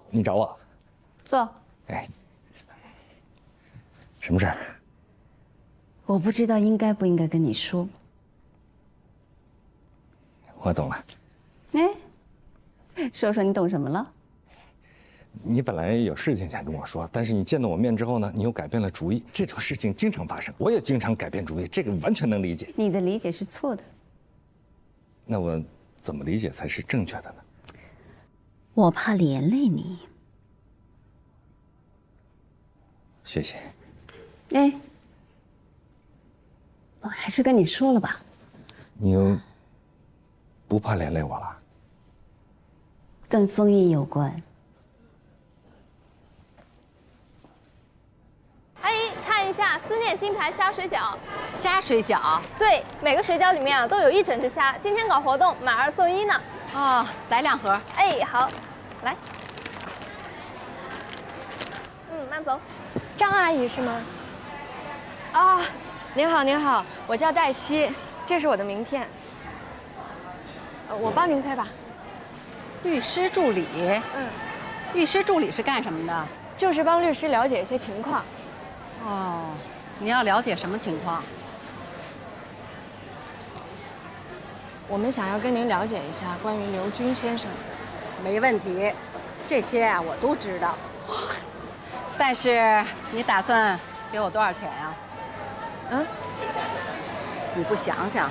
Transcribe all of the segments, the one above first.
你找我？坐。哎，什么事儿？我不知道应该不应该跟你说。我懂了。哎，说说你懂什么了？你本来有事情想跟我说，但是你见到我面之后呢，你又改变了主意。这种事情经常发生，我也经常改变主意，这个完全能理解。你的理解是错的。那我怎么理解才是正确的呢？我怕连累你。谢谢。哎，我还是跟你说了吧。你又不怕连累我了？跟封印有关。阿姨，看一下思念金牌虾水饺。虾水饺？对，每个水饺里面啊都有一整只虾，今天搞活动买2送1呢。哦，来2盒。哎，好，来。慢走。张阿姨是吗？啊，您好，您好，我叫黛西，这是我的名片。我帮您推吧。律师助理。律师助理是干什么的？就是帮律师了解一些情况。哦，你要了解什么情况？我们想要跟您了解一下关于刘军先生。没问题，这些啊我都知道。但是你打算给我多少钱呀？你不想想，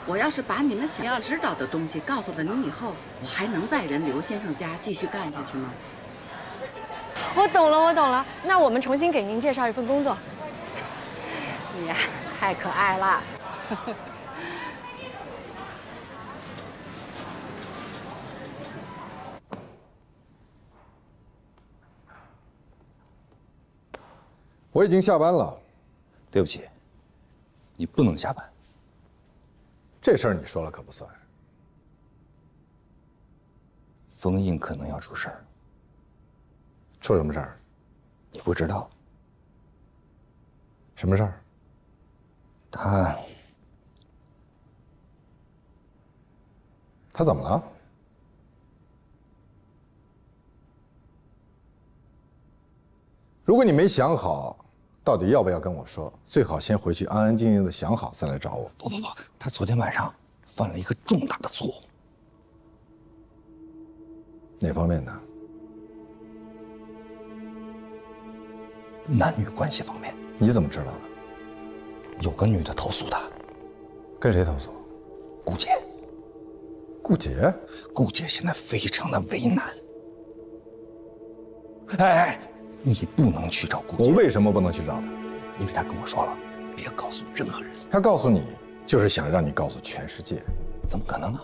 我要是把你们想要知道的东西告诉了你以后，我还能在人刘先生家继续干下去吗？我懂了，我懂了。那我们重新给您介绍一份工作。你呀，太可爱了。我已经下班了。对不起，你不能下班。这事儿你说了可不算。封印可能要出事儿。出什么事儿？你不知道。什么事儿？他怎么了？如果你没想好到底要不要跟我说，最好先回去安安静静的想好再来找我。不，他昨天晚上犯了一个重大的错误。哪方面的？男女关系方面。你怎么知道的？有个女的投诉他。跟谁投诉？顾杰。顾杰？顾杰现在非常的为难。哎，你不能去找顾杰。我为什么不能去找他？因为他跟我说了，别告诉任何人。他告诉你，就是想让你告诉全世界。怎么可能呢？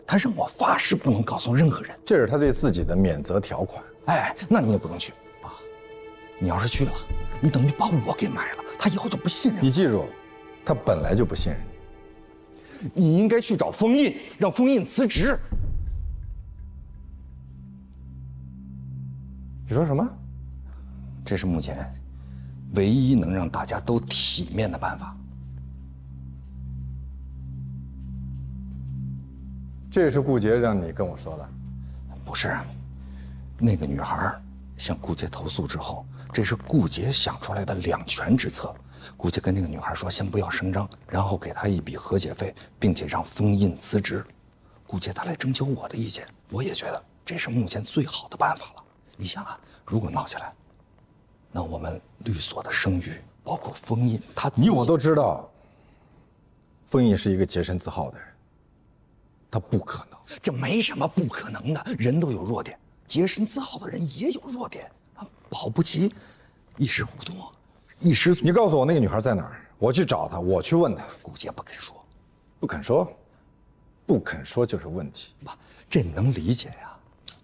他让我发誓不能告诉任何人。这是他对自己的免责条款。哎，那你也不能去啊！你要是去了，你等于把我给卖了，他以后就不信任。你记住，他本来就不信任你。你应该去找封印，让封印辞职。你说什么？这是目前唯一能让大家都体面的办法。这是顾杰让你跟我说的？不是，那个女孩向顾杰投诉之后，这是顾杰想出来的两全之策。顾杰跟那个女孩说，先不要声张，然后给她一笔和解费，并且让封印辞职。顾杰他来征求我的意见，我也觉得这是目前最好的办法了。你想啊，如果闹起来，那我们律所的声誉，包括封印，你我都知道，封印是一个洁身自好的人，他不可能。这没什么不可能的，人都有弱点，洁身自好的人也有弱点啊，保不齐一时糊涂，一时。你告诉我那个女孩在哪儿，我去找她，我去问她。顾杰不肯说，不肯说，不肯说就是问题。爸，这能理解呀，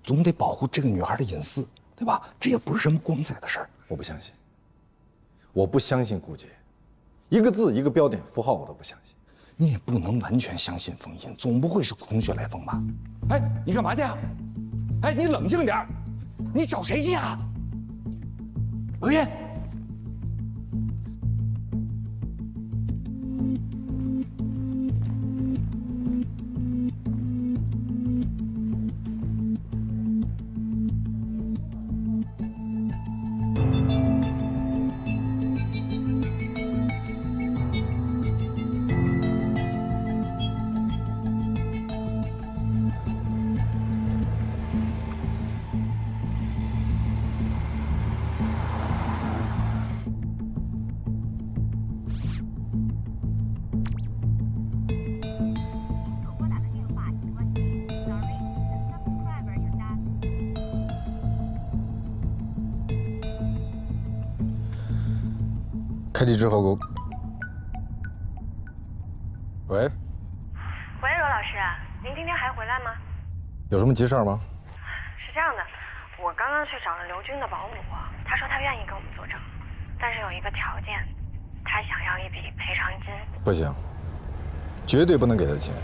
总得保护这个女孩的隐私，对吧？这也不是什么光彩的事儿。我不相信，我不相信顾杰，一个字一个标点符号我都不相信。你也不能完全相信封印，总不会是空穴来风吧？哎，你干嘛去啊？哎，你冷静点，你找谁去啊？罗云。开机之后给我。喂。喂，罗老师，您今天还回来吗？有什么急事吗？是这样的，我刚刚去找了刘军的保姆，他说他愿意给我们作证，但是有一个条件，他想要一笔赔偿金。不行，绝对不能给他钱。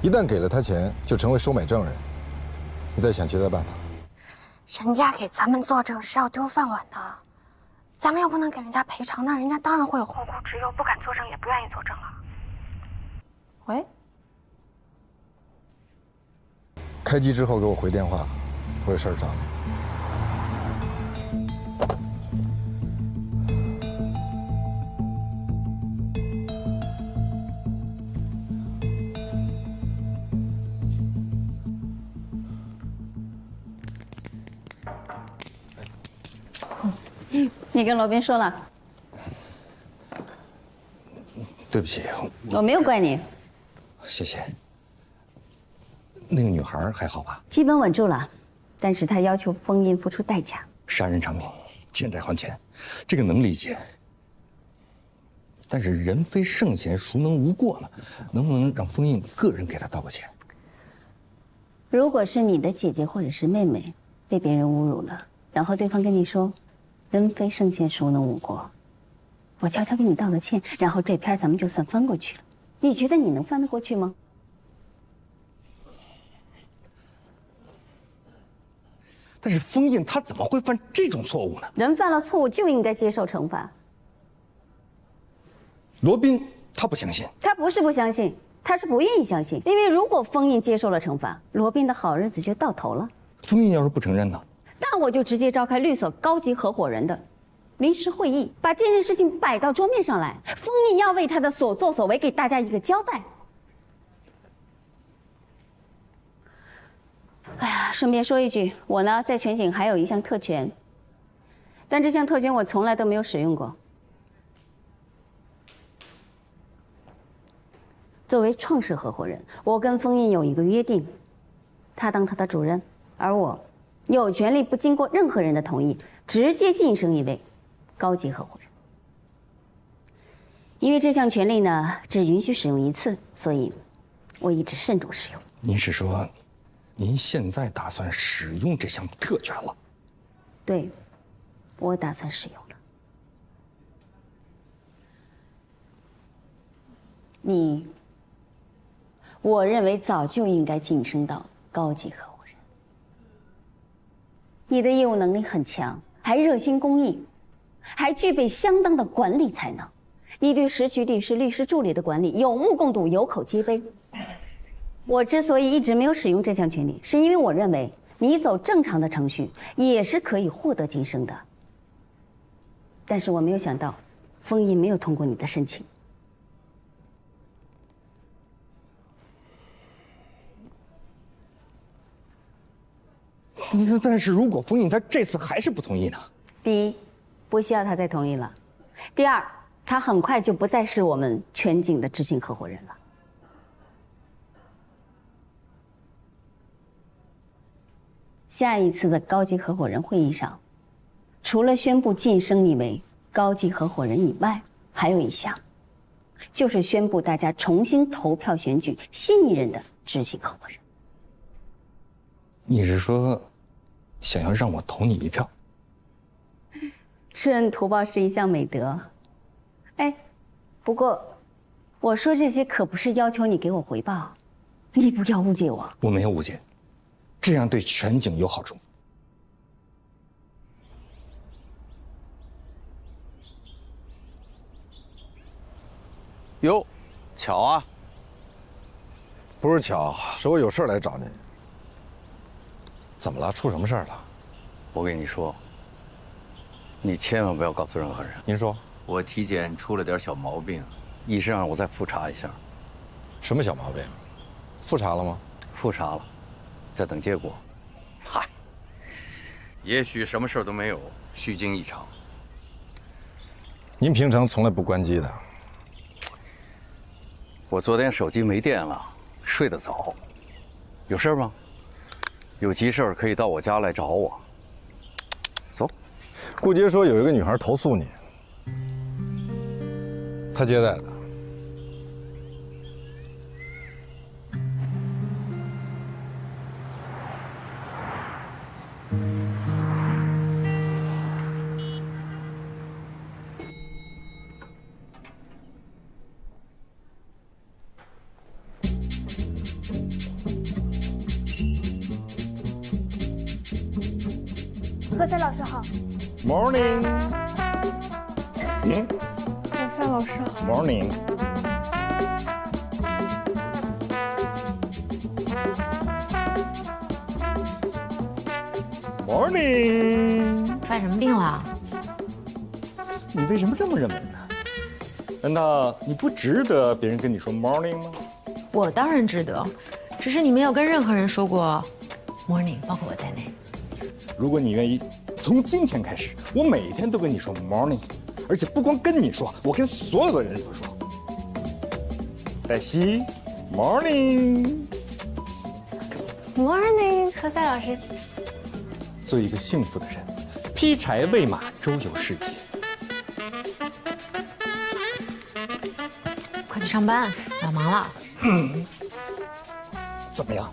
一旦给了他钱，就成为收买证人。你再想其他办法。人家给咱们作证是要丢饭碗的，咱们又不能给人家赔偿，那人家当然会有后顾之忧，不敢作证，也不愿意作证了。喂。开机之后给我回电话，我有事儿找你。你跟罗宾说了？对不起，我没有怪你。谢谢。那个女孩还好吧？基本稳住了，但是她要求封印付出代价。杀人偿命，欠债还钱，这个能理解。但是人非圣贤，孰能无过呢？能不能让封印个人给他道个歉？如果是你的姐姐或者是妹妹被别人侮辱了，然后对方跟你说“人非圣贤，孰能无过”，我悄悄给你道了歉，然后这篇咱们就算翻过去了。你觉得你能翻得过去吗？但是封印他怎么会犯这种错误呢？人犯了错误就应该接受惩罚。罗宾他不相信，他不是不相信，他是不愿意相信。因为如果封印接受了惩罚，罗宾的好日子就到头了。封印要是不承认呢？那我就直接召开律所高级合伙人的临时会议，把这件事情摆到桌面上来。封印要为他的所作所为给大家一个交代。哎呀，顺便说一句，我呢在全景还有一项特权，但这项特权我从来都没有使用过。作为创始合伙人，我跟封印有一个约定，他当他的主任，而我有权利不经过任何人的同意，直接晋升一位高级合伙人。因为这项权利呢，只允许使用一次，所以我一直慎重使用。您是说，您现在打算使用这项特权了？对，我打算使用了。你，我认为早就应该晋升到高级合伙人。你的业务能力很强，还热心公益，还具备相当的管理才能。你对时序律师、律师助理的管理有目共睹，有口皆碑。我之所以一直没有使用这项权利，是因为我认为你走正常的程序也是可以获得晋升的。但是我没有想到，封印没有通过你的申请。但是如果封印他这次还是不同意呢？第一，不需要他再同意了；第二，他很快就不再是我们全景的执行合伙人了。下一次的高级合伙人会议上，除了宣布晋升你为高级合伙人以外，还有一项，就是宣布大家重新投票选举新一任的执行合伙人。你是说，想要让我投你一票？知恩图报是一项美德。哎，不过，我说这些可不是要求你给我回报，你不要误解我。我没有误解，这样对全景有好处。哟，巧啊！不是巧，是我有事来找你。怎么了？出什么事儿了？我跟你说，你千万不要告诉任何人。您说，我体检出了点小毛病，医生让我再复查一下。什么小毛病？复查了吗？复查了，在等结果。嗨，也许什么事都没有，虚惊一场。您平常从来不关机的。我昨天手机没电了，睡得早。有事吗？有急事可以到我家来找我。走。顾杰说有一个女孩投诉你，他接待的。何塞老师好。Morning。何塞老师好。 Morning。Morning。犯什么病了？你为什么这么认为呢？难道你不值得别人跟你说 morning 吗？我当然值得，只是你没有跟任何人说过 morning， 包括我在内。如果你愿意，从今天开始，我每天都跟你说 morning， 而且不光跟你说，我跟所有的人都说。黛西 ，morning。Morning， 何塞老师。做一个幸福的人，劈柴喂马，周游世界。快去上班，我要忙了。怎么样？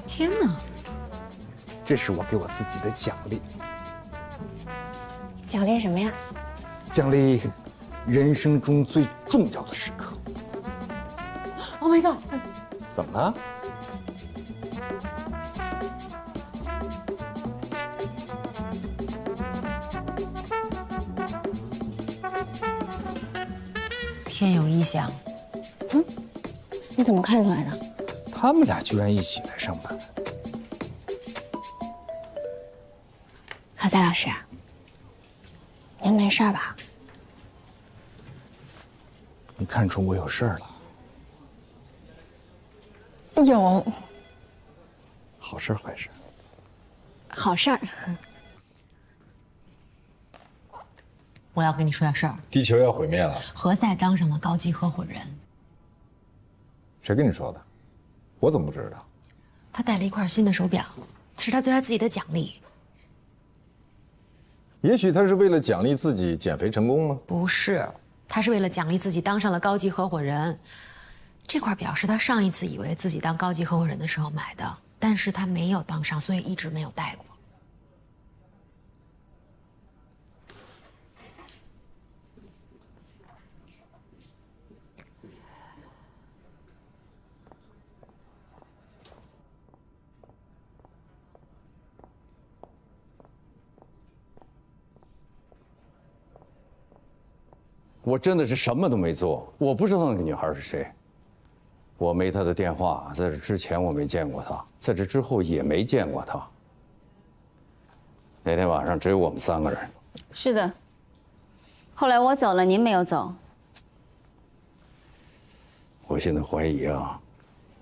天哪！这是我给我自己的奖励。奖励什么呀？奖励人生中最重要的时刻。Oh my god！ 怎么了？天有异象。你怎么看出来的？他们俩居然一起来上班。何塞老师，您没事吧？你看出我有事儿了？有。好事儿坏事儿？好事儿。我要跟你说点事儿。地球要毁灭了，何塞当上了高级合伙人。谁跟你说的？我怎么不知道？他带了一块新的手表，是他对他自己的奖励。也许他是为了奖励自己减肥成功呢？不是，他是为了奖励自己当上了高级合伙人。这块表是他上一次以为自己当高级合伙人的时候买的，但是他没有当上，所以一直没有戴过。我真的是什么都没做，我不知道那个女孩是谁，我没她的电话，在这之前我没见过她，在这之后也没见过她。那天晚上只有我们3个人。是的。后来我走了，您没有走。我现在怀疑啊，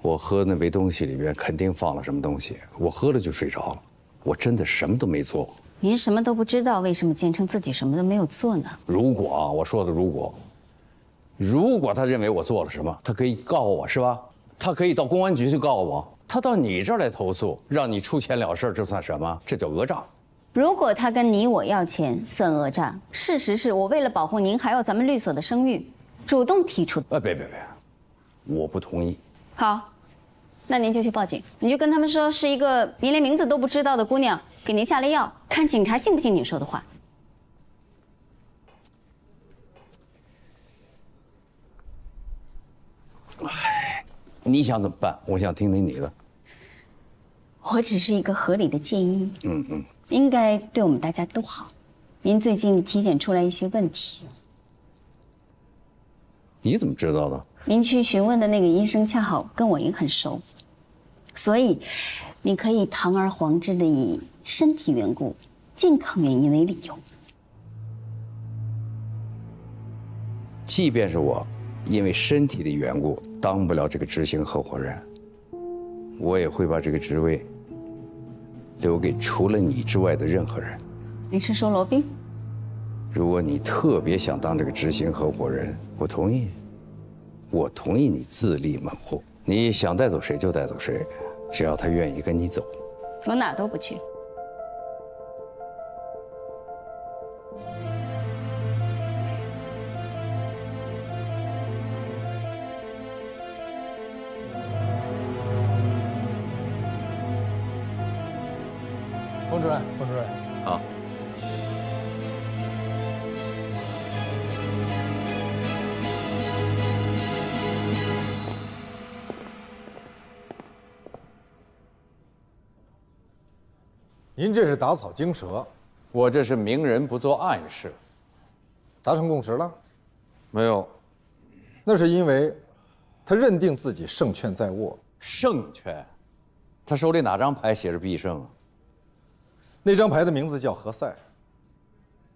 我喝那杯东西里边肯定放了什么东西，我喝了就睡着了，我真的什么都没做。您什么都不知道，为什么坚称自己什么都没有做呢？如果啊，我说的如果他认为我做了什么，他可以告我是吧？他可以到公安局去告我，他到你这儿来投诉，让你出钱了事，这算什么？这叫讹诈。如果他跟你我要钱，算讹诈。事实是我为了保护您还有咱们律所的声誉，主动提出的。别，我不同意。好，那您就去报警，你就跟他们说是一个您连名字都不知道的姑娘给您下了药，看警察信不信你说的话。你想怎么办？我想听听你的。我只是一个合理的建议，应该对我们大家都好。您最近体检出来一些问题，你怎么知道的？您去询问的那个医生恰好跟我也很熟，所以你可以堂而皇之的以身体缘故、健康原因为理由。即便是我因为身体的缘故当不了这个执行合伙人，我也会把这个职位留给除了你之外的任何人。你是说罗宾？如果你特别想当这个执行合伙人，我同意。我同意你自立门户，你想带走谁就带走谁，只要他愿意跟你走。我哪都不去。冯主任，冯主任，好。您这是打草惊蛇，我这是明人不做暗事。达成共识了？没有。那是因为他认定自己胜券在握。胜券？他手里哪张牌写着必胜啊？那张牌的名字叫何塞。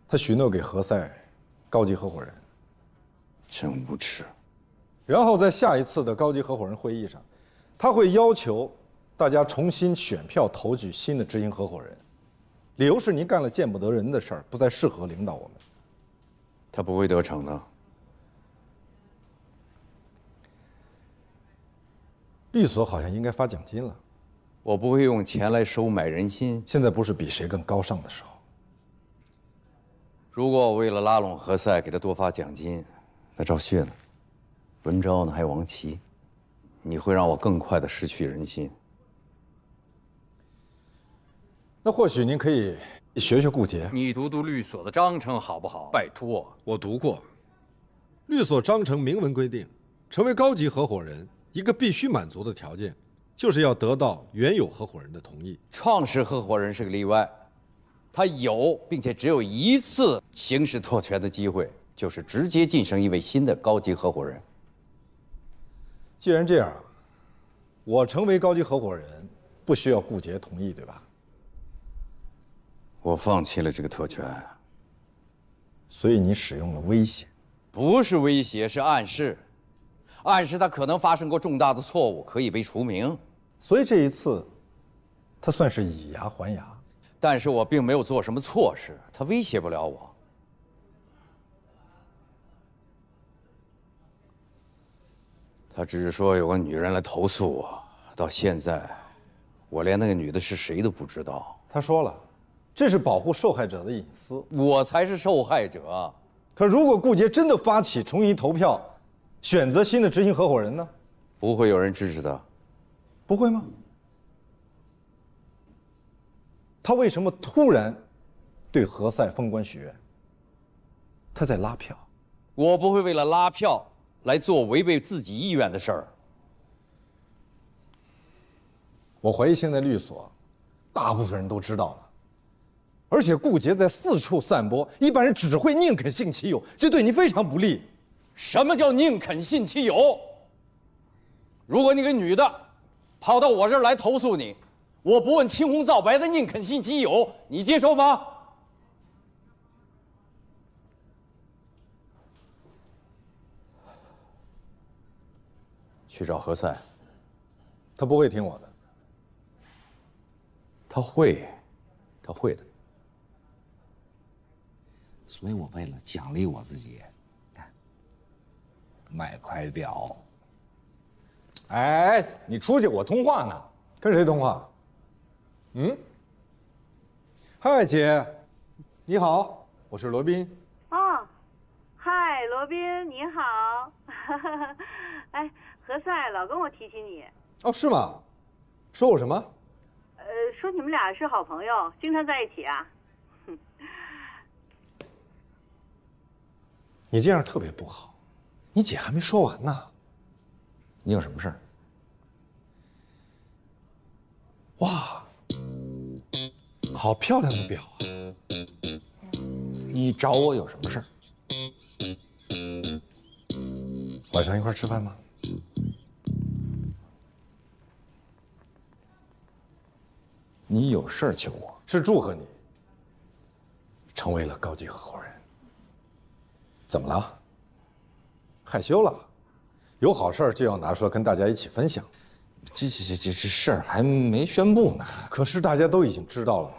他许诺给何塞高级合伙人。真无耻。然后在下一次的高级合伙人会议上，他会要求大家重新选票投举新的执行合伙人，理由是您干了见不得人的事儿，不再适合领导我们。他不会得逞的。律所好像应该发奖金了。我不会用钱来收买人心。现在不是比谁更高尚的时候。如果我为了拉拢何塞给他多发奖金，那赵旭呢？文昭呢？还有王琦，你会让我更快的失去人心。那或许您可以学学顾杰。你读读律所的章程好不好？拜托，我读过。律所章程明文规定，成为高级合伙人，一个必须满足的条件，就是要得到原有合伙人的同意。创始合伙人是个例外，他有并且只有一次行使特权的机会，就是直接晋升一位新的高级合伙人。既然这样，我成为高级合伙人，不需要顾杰同意，对吧？我放弃了这个特权。所以你使用了威胁？不是威胁，是暗示。暗示他可能发生过重大的错误，可以被除名。所以这一次，他算是以牙还牙。但是我并没有做什么错事，他威胁不了我。他只是说有个女人来投诉我，到现在，我连那个女的是谁都不知道。他说了，这是保护受害者的隐私。我才是受害者。可如果顾杰真的发起重新投票，选择新的执行合伙人呢？不会有人支持他。不会吗？他为什么突然对何塞封官许愿？他在拉票。我不会为了拉票来做违背自己意愿的事儿。我怀疑现在律所大部分人都知道了，而且顾杰在四处散播，一般人只会宁肯信其有，这对你非常不利。什么叫宁肯信其有？如果那个女的跑到我这儿来投诉你，我不问青红皂白的宁肯信其有，你接受吗？去找何塞。他不会听我的。他会，他会的。所以我为了奖励我自己，买块表。哎，你出去，我通话呢。跟谁通话？嗨，姐，你好，我是罗宾。哦，嗨，罗宾，你好。哎，何塞老跟我提起你。哦，是吗？说我什么？说你们俩是好朋友，经常在一起啊。你这样特别不好，你姐还没说完呢。你有什么事儿？哇，好漂亮的表啊！你找我有什么事儿？晚上一块吃饭吗？你有事儿求我？是祝贺你成为了高级合伙人。怎么了？害羞了？有好事儿就要拿出来跟大家一起分享。这事儿还没宣布呢。可是大家都已经知道了。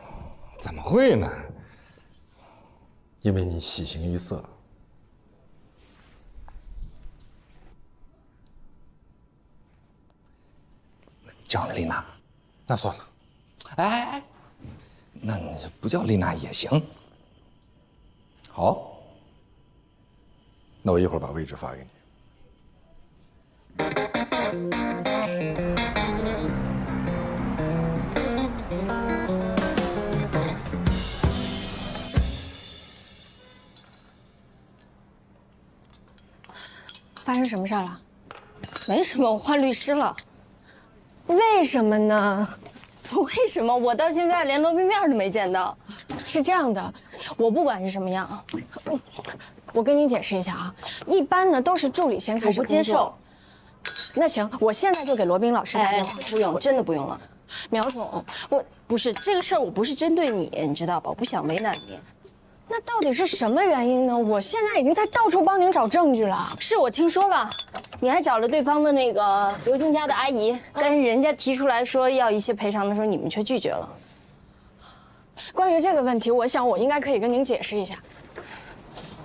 怎么会呢？因为你喜形于色。叫丽娜，那算了。哎，那你不叫丽娜也行。好，那我一会儿把位置发给你。发生什么事儿了？没什么，我换律师了。为什么呢？为什么？我到现在连罗宾面都没见到。是这样的，我不管是什么样，我跟你解释一下啊。一般呢都是助理先开始工作。我不接受。那行，我现在就给罗宾老师打电话。不用，真的不用了。苗总，不是这个事儿，我不是针对你，你知道吧？我不想为难你。那到底是什么原因呢？我现在已经在到处帮您找证据了。是我听说了，你还找了对方的那个刘军家的阿姨，但是人家提出来说要一些赔偿的时候，你们却拒绝了。关于这个问题，我想我应该可以跟您解释一下。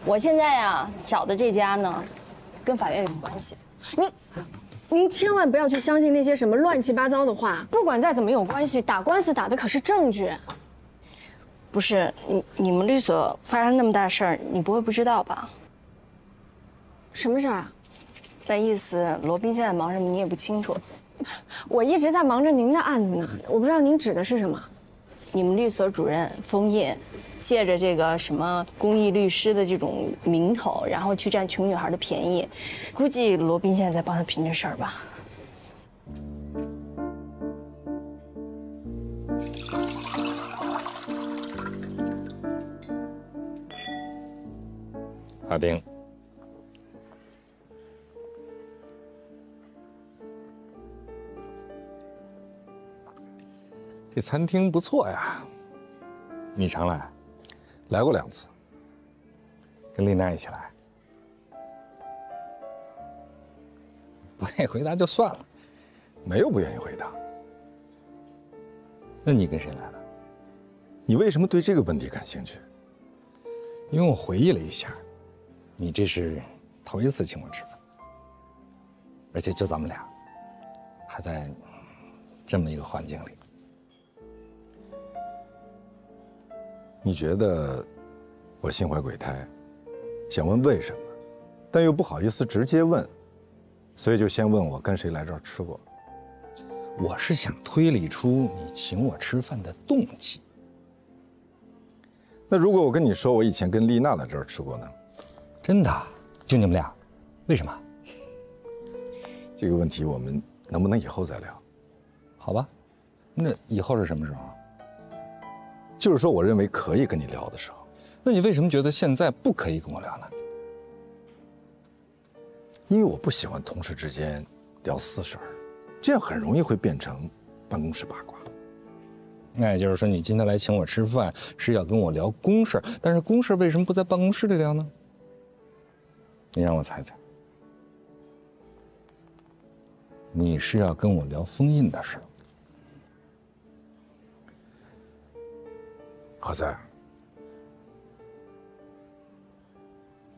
我现在呀找的这家呢，跟法院有关系。您千万不要去相信那些什么乱七八糟的话。不管再怎么有关系，打官司打的可是证据。不是你们律所发生那么大事儿，你不会不知道吧？什么事儿啊？那意思罗宾现在忙什么，你也不清楚。我一直在忙着您的案子呢，我不知道您指的是什么。你们律所主任封印，借着这个什么公益律师的这种名头，然后去占穷女孩的便宜，估计罗宾现在在帮他拼这事儿吧。阿丁，这餐厅不错呀，你常来？来过2次，跟丽娜一起来。不愿意回答就算了，没有不愿意回答。那你跟谁来的？你为什么对这个问题感兴趣？因为我回忆了一下，你这是头一次请我吃饭，而且就咱们俩，还在这么一个环境里。你觉得我心怀鬼胎，想问为什么，但又不好意思直接问，所以就先问我跟谁来这儿吃过。我是想推理出你请我吃饭的动机。那如果我跟你说我以前跟丽娜来这儿吃过呢？真的？就你们俩？为什么？这个问题我们能不能以后再聊？好吧，那以后是什么时候？就是说我认为可以跟你聊的时候。那你为什么觉得现在不可以跟我聊呢？因为我不喜欢同事之间聊私事儿，这样很容易会变成办公室八卦。那也就是说，你今天来请我吃饭是要跟我聊公事，但是公事为什么不在办公室里聊呢？你让我猜猜，你是要跟我聊封印的事？何塞，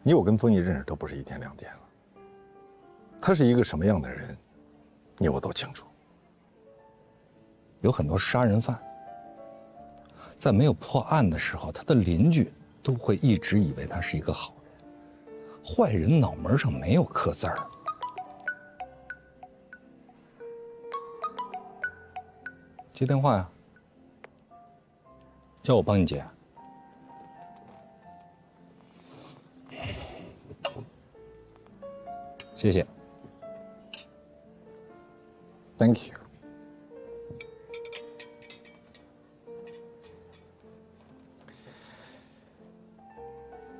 我跟封印认识都不是1天2天了，他是一个什么样的人，我都清楚。有很多杀人犯，在没有破案的时候，他的邻居都会一直以为他是一个好人，坏人脑门上没有刻字儿。接电话呀？要我帮你接？谢谢。Thank you。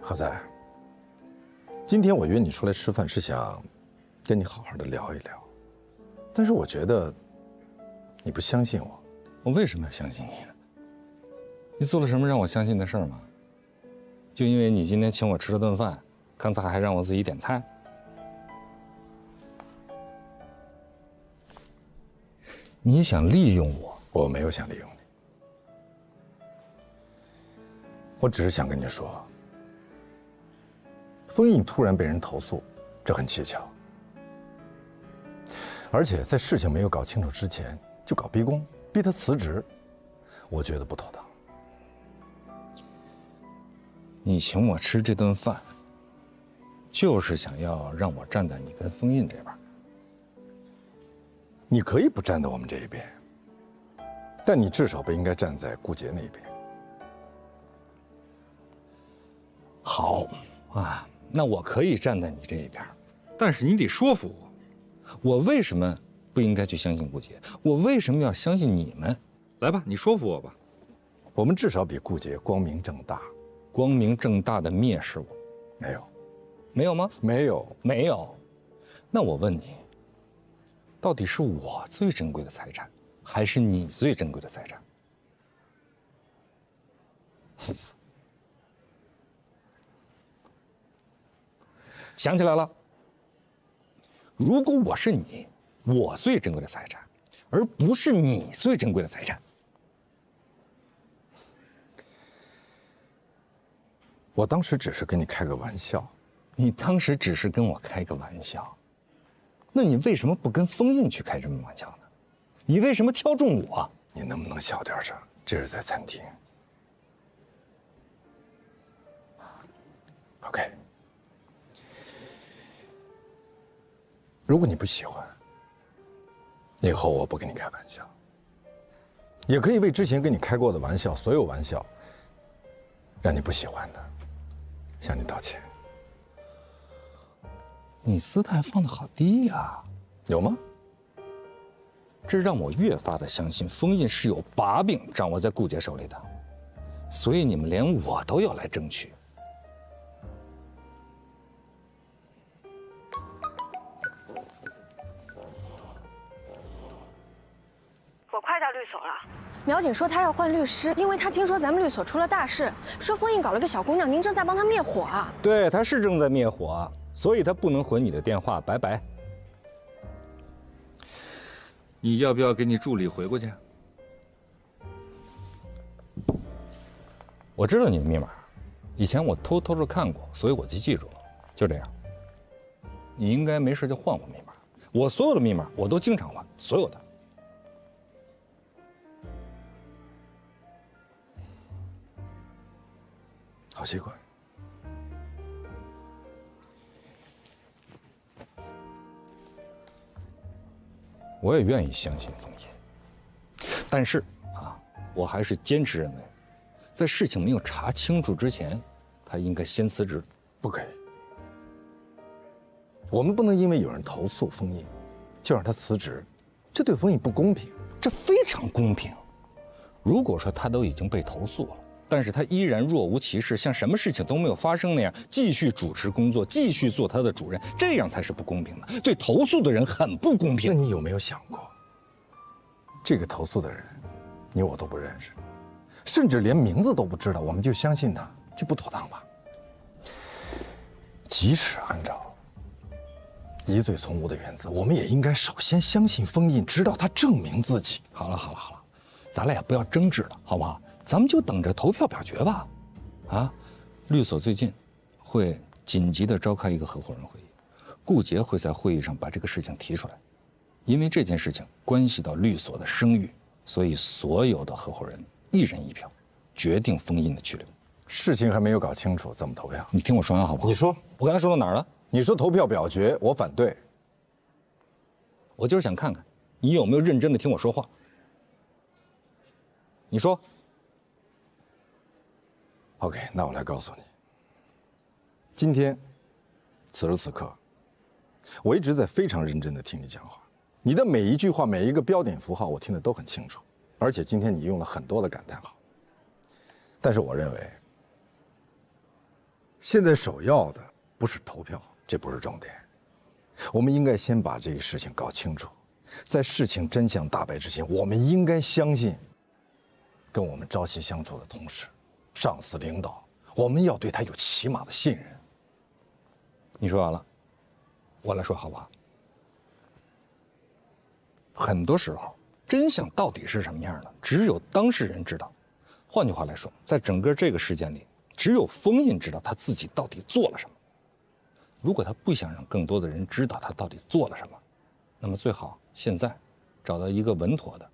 何塞，今天我约你出来吃饭是想跟你好好的聊一聊，但是我觉得你不相信我。我为什么要相信你呢？你做了什么让我相信的事儿吗？就因为你今天请我吃了顿饭，刚才还让我自己点菜。你想利用我？我没有想利用你，我只是想跟你说，封印突然被人投诉，这很蹊跷，而且在事情没有搞清楚之前就搞逼宫，逼他辞职，我觉得不妥当。你请我吃这顿饭，就是想要让我站在你跟封印这边。你可以不站在我们这一边，但你至少不应该站在顾杰那边。好啊，那我可以站在你这一边，但是你得说服我。我为什么不应该去相信顾杰？我为什么要相信你们？来吧，你说服我吧。我们至少比顾杰光明正大。光明正大的蔑视我？没有。没有吗？没有。没有。那我问你，到底是我最珍贵的财产，还是你最珍贵的财产？想起来了，如果我是你，我最珍贵的财产，而不是你最珍贵的财产。我当时只是跟你开个玩笑。你当时只是跟我开个玩笑，那你为什么不跟封印去开这么玩笑呢？你为什么挑中我？你能不能小点声？这是在餐厅。OK。如果你不喜欢，以后我不跟你开玩笑，也可以为之前跟你开过的玩笑，所有玩笑，让你不喜欢的，向你道歉。你姿态放得好低呀，有吗？这让我越发的相信封印是有把柄掌握在顾杰手里的，所以你们连我都要来争取。我快到律所了。苗锦说她要换律师，因为她听说咱们律所出了大事，说封印搞了个小姑娘，您正在帮她灭火啊。对，她是正在灭火，所以她不能回你的电话，拜拜。你要不要给你助理回过去？我知道你的密码，以前我偷偷的看过，所以我就记住了。就这样，你应该没事就换我密码。我所有的密码我都经常换，所有的。好习惯。我也愿意相信封印，但是啊，我还是坚持认为，在事情没有查清楚之前，他应该先辞职。不可以。我们不能因为有人投诉封印，就让他辞职，这对封印不公平。这非常公平。如果说他都已经被投诉了，但是他依然若无其事，像什么事情都没有发生那样，继续主持工作，继续做他的主任，这样才是不公平的，对投诉的人很不公平。那你有没有想过，这个投诉的人，你我都不认识，甚至连名字都不知道，我们就相信他，这不妥当吧？即使按照疑罪从无的原则，我们也应该首先相信封印，直到他证明自己。好了，咱俩也不要争执了，好不好？咱们就等着投票表决吧。啊，律所最近会紧急的召开一个合伙人会议，顾杰会在会议上把这个事情提出来，因为这件事情关系到律所的声誉，所以所有的合伙人一人一票，决定封印的去留。事情还没有搞清楚，怎么投票？你听我说完好不好？你说，我刚才说到哪儿了？你说投票表决，我反对。我就是想看看你有没有认真的听我说话。你说。OK， 那我来告诉你，今天，此时此刻，我一直在非常认真的听你讲话，你的每一句话、每一个标点符号，我听得都很清楚，而且今天你用了很多的感叹号。但是我认为，现在首要的不是投票，这不是重点，我们应该先把这个事情搞清楚，在事情真相大白之前，我们应该相信，跟我们朝夕相处的同事。上司领导，我们要对他有起码的信任。你说完了，我来说好不好？很多时候，真相到底是什么样的，只有当事人知道。换句话来说，在整个这个事件里，只有封印知道他自己到底做了什么。如果他不想让更多的人知道他到底做了什么，那么最好现在找到一个稳妥的、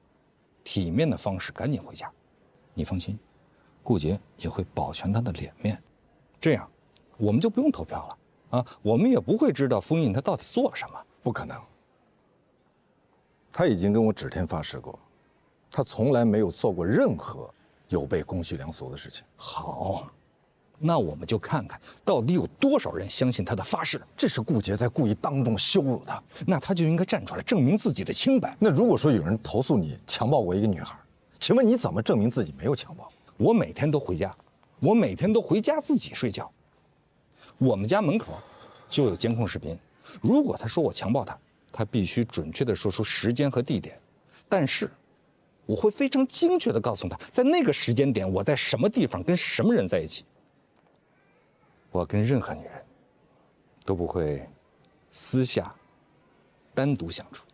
体面的方式，赶紧回家。你放心。顾杰也会保全他的脸面，这样，我们就不用投票了啊！我们也不会知道封印他到底做了什么。不可能，他已经跟我指天发誓过，他从来没有做过任何有悖公序良俗的事情。好，那我们就看看到底有多少人相信他的发誓。这是顾杰在故意当众羞辱他，那他就应该站出来证明自己的清白。那如果说有人投诉你强暴过一个女孩，请问你怎么证明自己没有强暴？我每天都回家，自己睡觉。我们家门口就有监控视频。如果他说我强暴他，他必须准确地说出时间和地点。但是，我会非常精确地告诉他，在那个时间点我在什么地方跟什么人在一起。我跟任何女人都不会私下单独相处。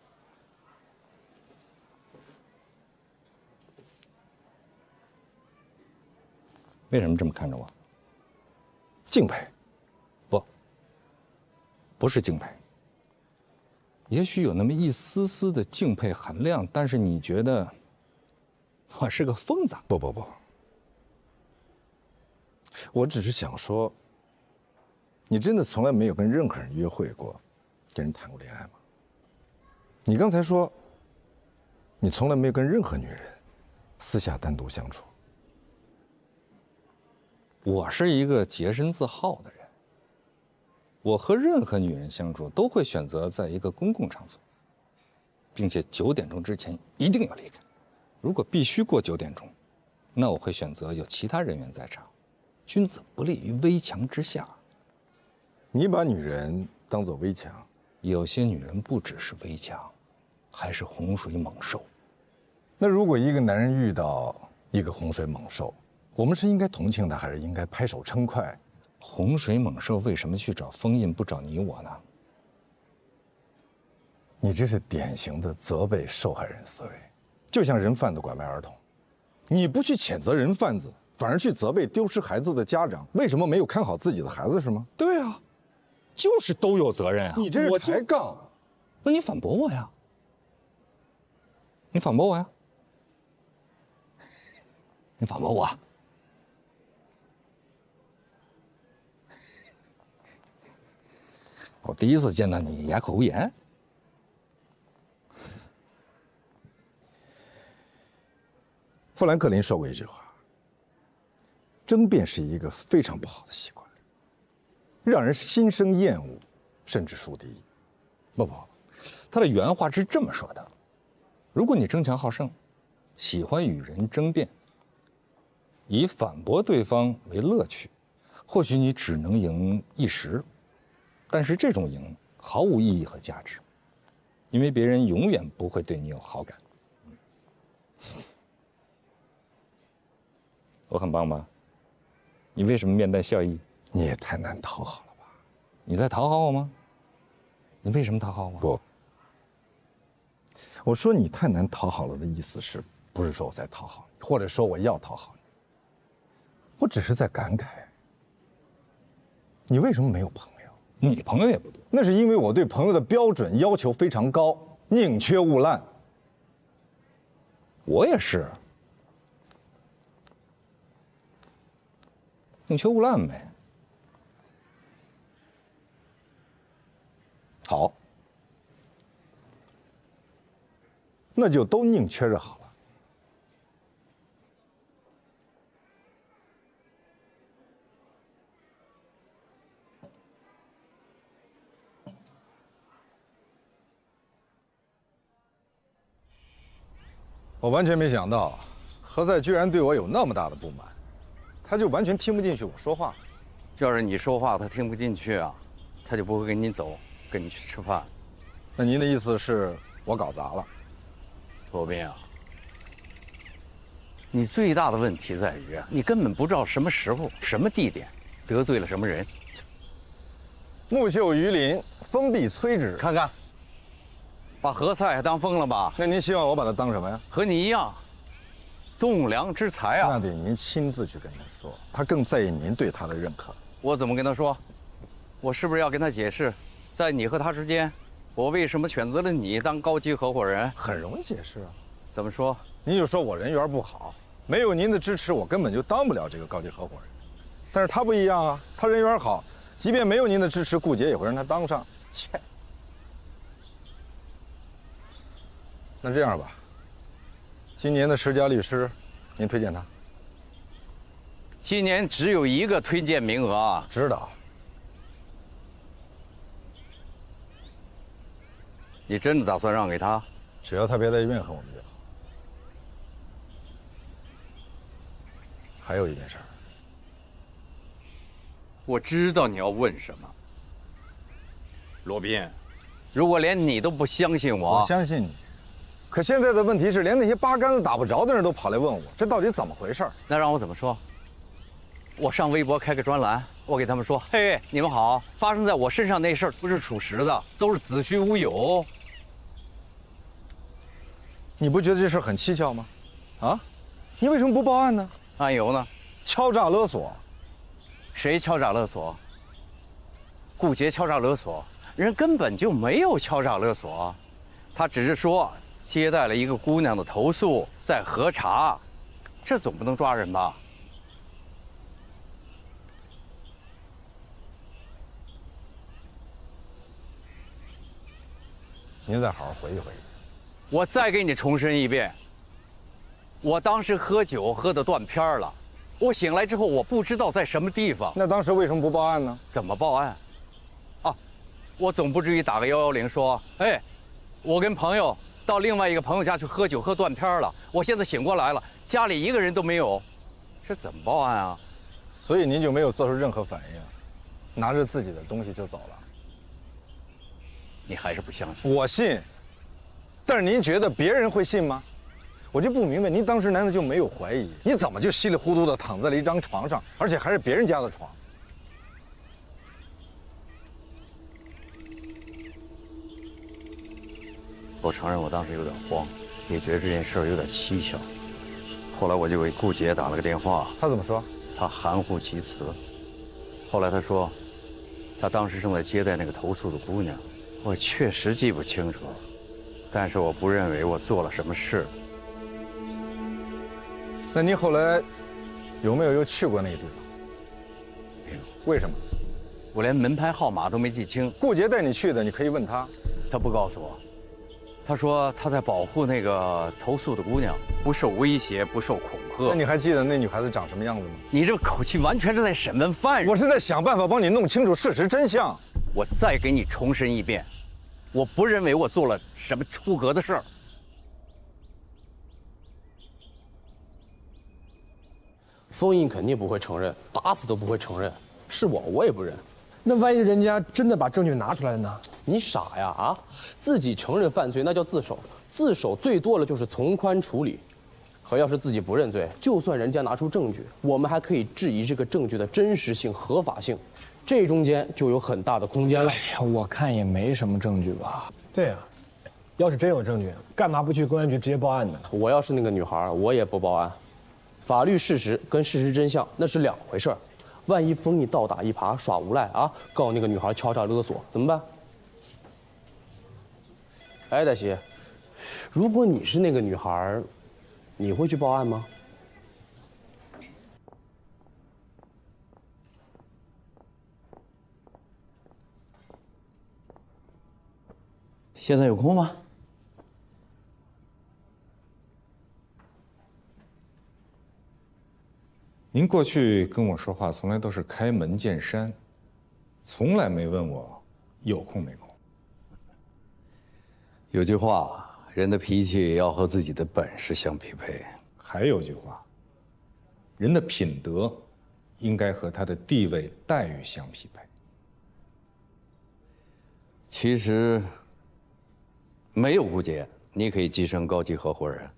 为什么这么看着我？敬佩？不是敬佩。也许有那么一丝丝的敬佩含量，但是你觉得我是个疯子？不，我只是想说，你真的从来没有跟任何人约会过，跟人谈过恋爱吗？你刚才说，你从来没有跟任何女人私下单独相处。我是一个洁身自好的人，我和任何女人相处都会选择在一个公共场所，并且9点钟之前一定要离开。如果必须过9点钟，那我会选择有其他人员在场。君子不立于危墙之下。你把女人当作危墙，有些女人不只是危墙，还是洪水猛兽。那如果一个男人遇到一个洪水猛兽，我们是应该同情他，还是应该拍手称快？洪水猛兽为什么去找封印，不找你我呢？你这是典型的责备受害人思维，就像人贩子拐卖儿童，你不去谴责人贩子，反而去责备丢失孩子的家长，为什么没有看好自己的孩子是吗？对啊，就是都有责任啊！你这是抬杠，那你反驳我呀？你反驳我呀？你反驳我？我第一次见到你哑口无言。富兰克林说过一句话：争辩是一个非常不好的习惯，让人心生厌恶，甚至树敌。不，他的原话是这么说的：如果你争强好胜，喜欢与人争辩，以反驳对方为乐趣，或许你只能赢一时。但是这种赢毫无意义和价值，因为别人永远不会对你有好感。我很棒吧？你为什么面带笑意？你也太难讨好了吧？你在讨好我吗？你为什么讨好我？不，我说你太难讨好了的意思是不是说我在讨好你，或者说我要讨好你？我只是在感慨，你为什么没有朋友？你朋友也不多，那是因为我对朋友的标准要求非常高，宁缺毋滥。我也是，宁缺毋滥呗。好，那就都宁缺着好了。我完全没想到，何塞居然对我有那么大的不满，他就完全听不进去我说话。要是你说话他听不进去啊，他就不会跟你走，跟你去吃饭。那您的意思是我搞砸了？罗宾啊，你最大的问题在于你根本不知道什么时候、什么地点得罪了什么人。木秀于林，风必摧之。看看。把何塞还当疯了吧？那您希望我把他当什么呀？和你一样，栋梁之才啊！那得您亲自去跟他说，他更在意您对他的认可。我怎么跟他说？我是不是要跟他解释，在你和他之间，我为什么选择了你当高级合伙人？很容易解释啊。怎么说？您就说我人缘不好，没有您的支持，我根本就当不了这个高级合伙人。但是他不一样啊，他人缘好，即便没有您的支持，顾杰也会让他当上。切。那这样吧，今年的10佳律师，您推荐他？今年只有1个推荐名额啊。知道。你真的打算让给他？只要他别再怨恨我们就好。还有一件事儿。我知道你要问什么，罗宾。如果连你都不相信我，我相信你。可现在的问题是，连那些八竿子打不着的人都跑来问我，这到底怎么回事？那让我怎么说？我上微博开个专栏，我给他们说：嘿，你们好，发生在我身上那事儿不是属实的，都是子虚乌有。你不觉得这事很蹊跷吗？啊，你为什么不报案呢？案由呢？敲诈勒索。谁敲诈勒索？顾杰敲诈勒索，人根本就没有敲诈勒索，他只是说接待了一个姑娘的投诉，在核查，这总不能抓人吧？您再好好回忆回忆。我再给你重申一遍，我当时喝酒喝得断片了，我醒来之后我不知道在什么地方。那当时为什么不报案呢？怎么报案？啊，我总不至于打个110说，哎，我跟朋友到另外一个朋友家去喝酒喝断片了，我现在醒过来了，家里一个人都没有，这怎么报案啊？所以您就没有做出任何反应，拿着自己的东西就走了。你还是不相信？我信，但是您觉得别人会信吗？我就不明白，您当时难道就没有怀疑？你怎么就稀里糊涂的躺在了一张床上，而且还是别人家的床？我承认我当时有点慌，也觉得这件事有点蹊跷。后来我就给顾杰打了个电话，他怎么说？他含糊其辞。后来他说，他当时正在接待那个投诉的姑娘。我确实记不清楚，但是我不认为我做了什么事。那您后来有没有又去过那个地方？没有。为什么？我连门牌号码都没记清。顾杰带你去的，你可以问他。他不告诉我。他说他在保护那个投诉的姑娘，不受威胁，不受恐吓。那你还记得那女孩子长什么样子吗？你这口气完全是在审问犯人。我是在想办法帮你弄清楚事实真相。我再给你重申一遍。我不认为我做了什么出格的事儿。封印肯定不会承认，打死都不会承认。是我也不认。那万一人家真的把证据拿出来呢？你傻呀啊！自己承认犯罪那叫自首，自首最多了就是从宽处理。可要是自己不认罪，就算人家拿出证据，我们还可以质疑这个证据的真实性、合法性。这中间就有很大的空间了。哎呀，我看也没什么证据吧？对呀，要是真有证据，干嘛不去公安局直接报案呢？我要是那个女孩，我也不报案。法律事实跟事实真相那是两回事儿。万一封印倒打一耙，耍无赖啊，告那个女孩敲诈勒索，怎么办？哎，大喜，如果你是那个女孩，你会去报案吗？现在有空吗？您过去跟我说话从来都是开门见山，从来没问我有空没空。有句话，人的脾气要和自己的本事相匹配。还有句话，人的品德应该和他的地位待遇相匹配。其实，没有顾杰，你可以跻身高级合伙人。